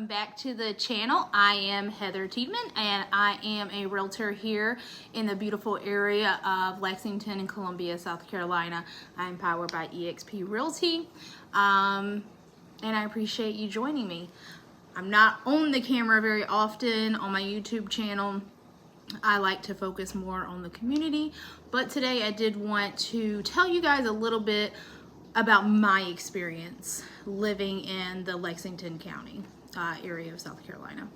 welcome back to the channel. I am Heather Tiedemann and I am a realtor here in the beautiful area of Lexington and Columbia, South Carolina. I'm powered by eXp Realty and I appreciate you joining me. I'm not on the camera very often on my YouTube channel. I like to focus more on the community, but today I did want to tell you guys a little bit about my experience living in the Lexington County area of South Carolina.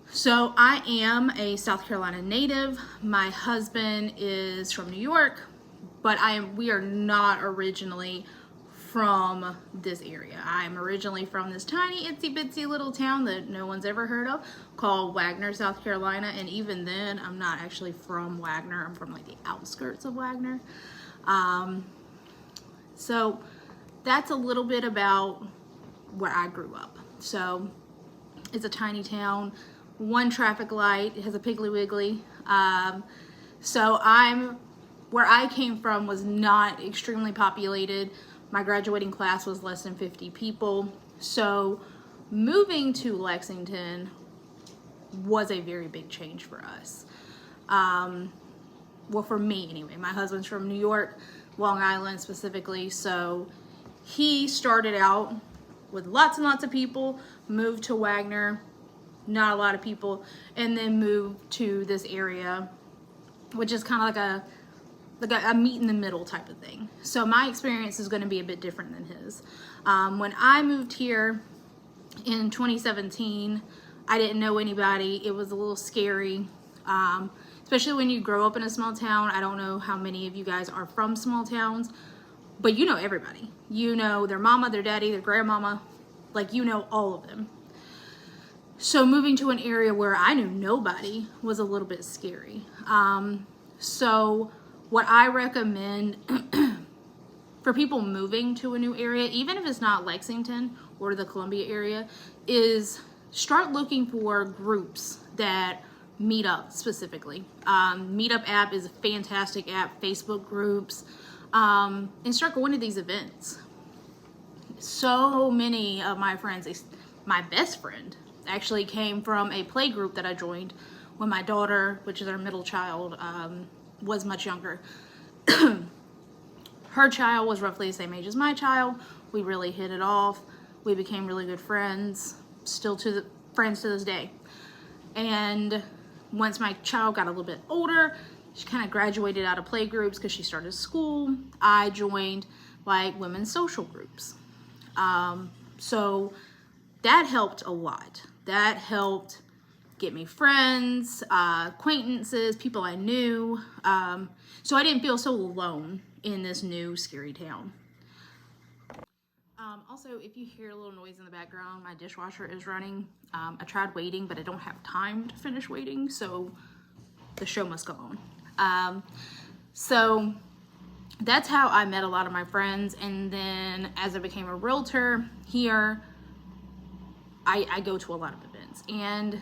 So I am a South Carolina native. My husband is from New York, but we are not originally from this area. I'm originally from this tiny itsy bitsy little town that no one's ever heard of called Wagner, South Carolina. And even then, I'm not actually from Wagner. I'm from like the outskirts of Wagner. So that's a little bit about where I grew up. So it's a tiny town, one traffic light, it has a Piggly Wiggly. So where I came from was not extremely populated. My graduating class was less than 50 people. So moving to Lexington was a very big change for us. Well, for me anyway. My husband's from New York, Long Island specifically. So he started out with lots and lots of people, moved to Wagner, not a lot of people, and then moved to this area, which is kind of like a meet in the middle type of thing. So my experience is going to be a bit different than his. When I moved here in 2017, I didn't know anybody. It was a little scary, especially when you grow up in a small town. I don't know how many of you guys are from small towns, but you know everybody. You know their mama, their daddy, their grandmama, like you know all of them. So moving to an area where I knew nobody was a little bit scary. So what I recommend for people moving to a new area, even if it's not Lexington or the Columbia area, is start looking for groups that meet up specifically. Meetup app is a fantastic app, Facebook groups, and start going to these events. So many of my friends, my best friend, actually came from a play group that I joined when my daughter, which is our middle child, was much younger. Her child was roughly the same age as my child. We really hit it off. We became really good friends, still friends to this day. And once my child got a little bit older, she kind of graduated out of play groups because she started school. I joined like women's social groups. So that helped a lot. That helped get me friends, acquaintances, people I knew. So I didn't feel so alone in this new scary town. Also, if you hear a little noise in the background, my dishwasher is running. I tried waiting, but I don't have time to finish waiting, so the show must go on. So that's how I met a lot of my friends, and then as I became a realtor here, I go to a lot of events, and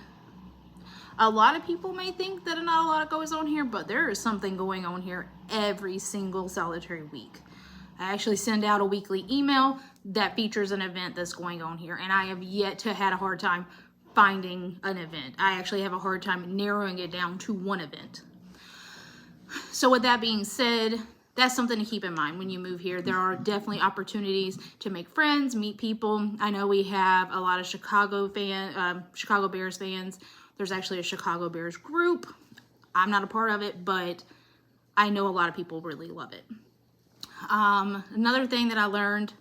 a lot of people may think that not a lot goes on here, but there is something going on here every single solitary week. I actually send out a weekly email that features an event that's going on here, and I have yet to had a hard time finding an event. I actually have a hard time narrowing it down to one event. So with that being said, that's something to keep in mind when you move here. There are definitely opportunities to make friends, meet people. I know we have a lot of Chicago Bears fans. There's actually a Chicago Bears group. I'm not a part of it, but I know a lot of people really love it. Another thing that I learned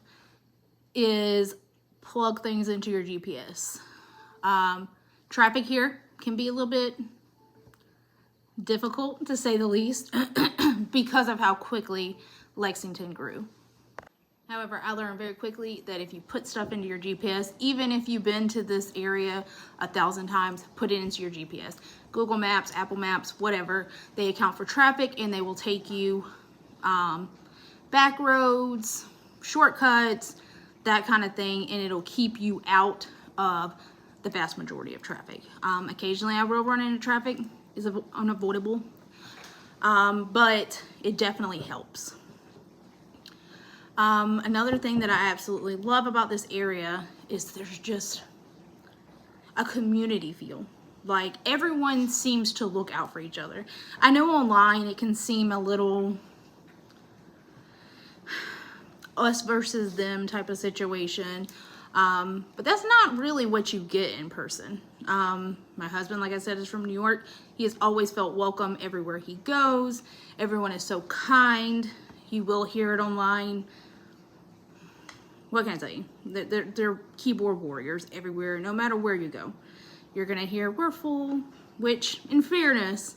is plug things into your GPS. Traffic here can be a little bit difficult, to say the least, because of how quickly Lexington grew. However, I learned very quickly that if you put stuff into your GPS, even if you've been to this area 1,000 times, put it into your GPS. Google Maps, Apple Maps, whatever, they account for traffic and they will take you back roads, shortcuts, that kind of thing, and it'll keep you out of the vast majority of traffic. Occasionally I will run into traffic, is unavoidable, but it definitely helps. Another thing that I absolutely love about this area is there's just a community feel. Like everyone seems to look out for each other. I know online it can seem a little us versus them type of situation. But that's not really what you get in person. My husband, like I said, is from New York. He has always felt welcome everywhere he goes. Everyone is so kind. You will hear it online. What can I tell you? They're keyboard warriors everywhere, no matter where you go. You're gonna hear "we're full," which, in fairness,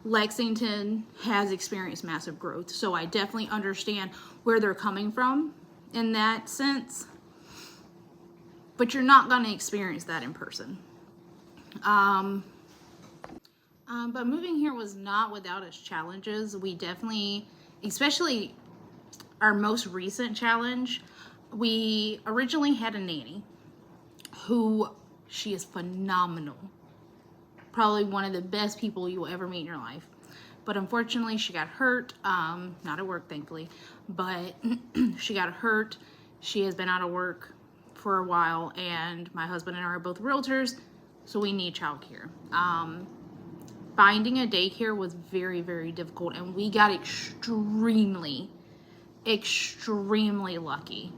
Lexington has experienced massive growth. So I definitely understand where they're coming from in that sense. But you're not gonna experience that in person. But moving here was not without its challenges. We definitely, especially our most recent challenge, we originally had a nanny who, she is phenomenal. Probably one of the best people you will ever meet in your life. But unfortunately, she got hurt. Not at work, thankfully. But she got hurt. She has been out of work for a while. And my husband and I are both realtors. So we need childcare. Finding a daycare was very, very difficult. And we got extremely lucky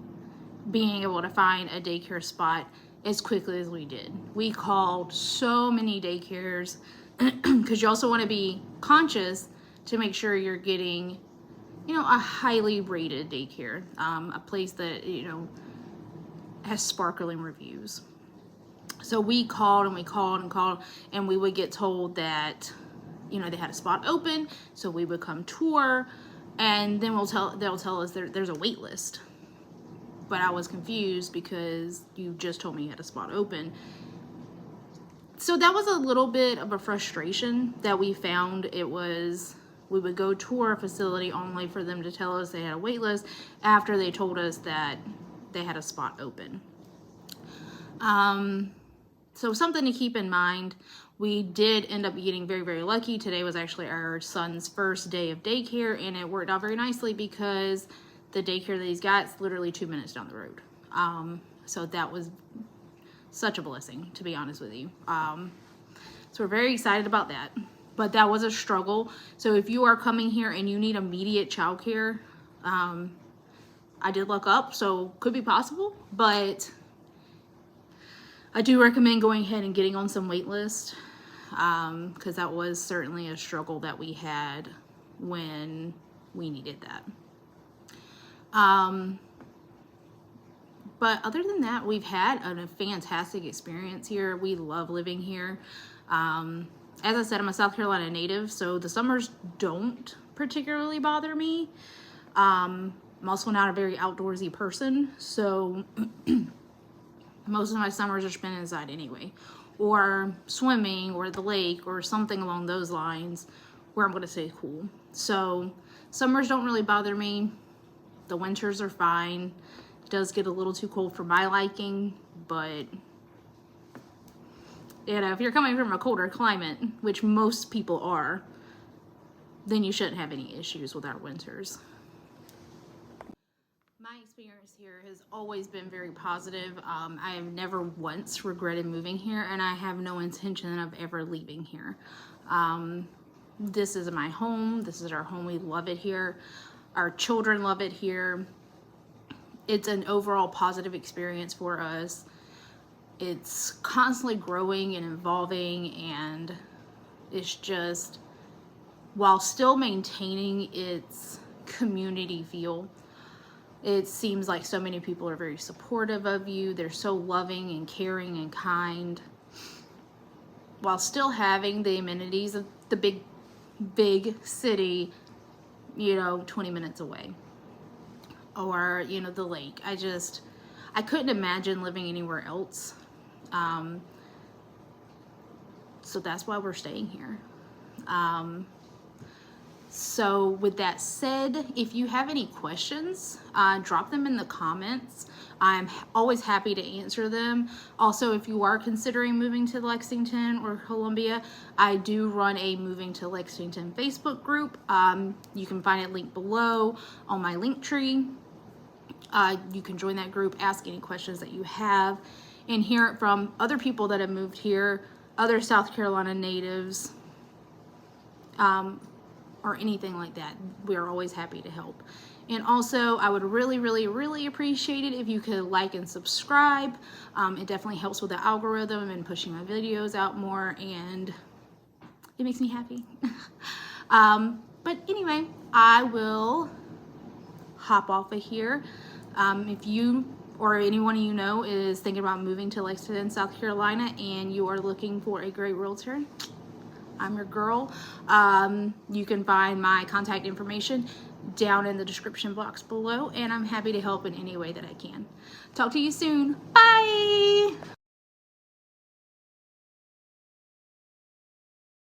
being able to find a daycare spot as quickly as we did. We called so many daycares because you also want to be conscious to make sure you're getting, a highly rated daycare, a place that, has sparkling reviews. So we called and we called and called, and we would get told that, they had a spot open, so we would come tour, and then they'll tell us there's a wait list. But I was confused because you just told me you had a spot open. So that was a little bit of a frustration that we found. We would go tour a facility only for them to tell us they had a wait list after they told us that they had a spot open. So something to keep in mind. We did end up getting very, very lucky. Today was actually our son's first day of daycare, and it worked out very nicely because the daycare that he's got is literally 2 minutes down the road. So that was such a blessing, to be honest with you. So we're very excited about that. But that was a struggle. So if you are coming here and you need immediate childcare, I did look up, so could be possible. But I do recommend going ahead and getting on some wait list, because that was certainly a struggle that we had when we needed that. But other than that, we've had a fantastic experience here. We love living here. As I said, I'm a South Carolina native, so the summers don't particularly bother me. I'm also not a very outdoorsy person, so most of my summers are spent inside anyway, or swimming, or the lake, or something along those lines where I'm going to stay cool. So summers don't really bother me. The winters are fine. It does get a little too cold for my liking, but if you're coming from a colder climate, which most people are, then you shouldn't have any issues with our winters. My experience here has always been very positive. I have never once regretted moving here, and I have no intention of ever leaving here. This is my home. This is our home. We love it here. Our children love it here. It's an overall positive experience for us. It's constantly growing and evolving, and it's just, while still maintaining its community feel, it seems like so many people are very supportive of you. They're so loving and caring and kind, while still having the amenities of the big city, 20 minutes away, or the lake. I couldn't imagine living anywhere else. So that's why we're staying here. So with that said, if you have any questions, drop them in the comments. I'm always happy to answer them. Also, if you are considering moving to Lexington or Columbia, I do run a Moving to Lexington Facebook group. You can find it linked below on my link tree. You can join that group, ask any questions that you have. and hear it from other people that have moved here, other South Carolina natives, or anything like that. We are always happy to help. And also, I would really, really, really appreciate it if you could like and subscribe. It definitely helps with the algorithm and pushing my videos out more, and it makes me happy. But anyway, I will hop off of here. If you or anyone you know is thinking about moving to Lexington, South Carolina, and you are looking for a great realtor, I'm your girl. You can find my contact information down in the description box below, and I'm happy to help in any way that I can. Talk to you soon. Bye!